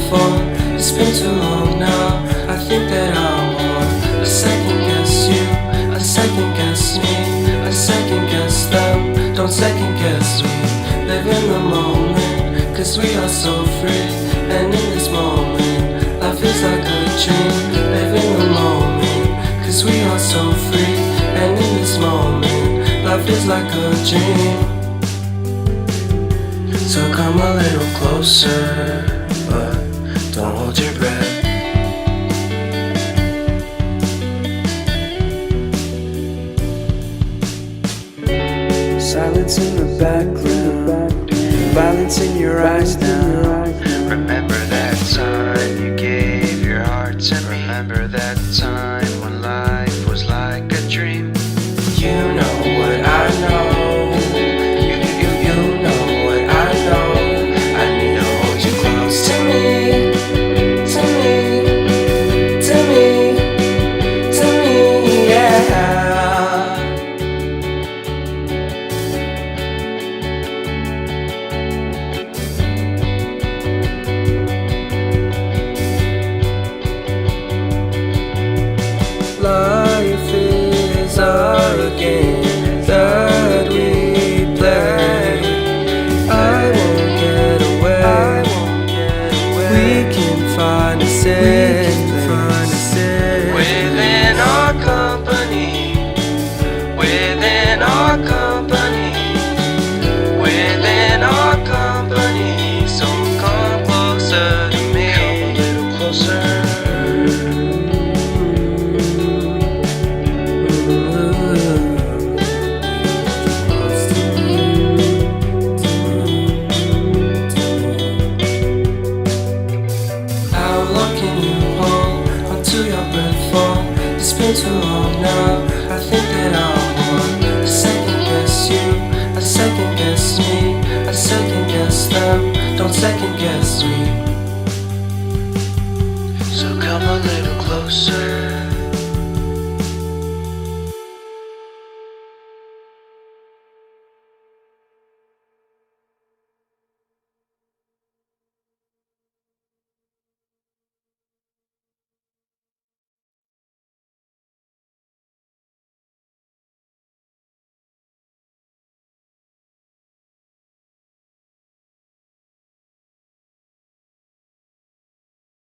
before. It's been too long now. I think that I want. I second guess you, I second guess me, I second guess them. Don't second guess me. Live in the moment, cause we are so free. And in this moment, life is like a dream. Live in the moment, cause we are so free. And in this moment, life is like a dream. So come a little closer, but don't hold your breath. Silence in the background, violence in your eyes now. Remember that time you gave your heart to me. Remember that time when life was like a dream. You know what I know. You know what I know. I need to hold you close to me, to me, to me, to me, yeah. Life is a game that we play. I won't get away. We can find a safe place Within our company, within our company, within our company. So come closer to me, come a little closer. How long can you hold onto your breath for? It's been too long now.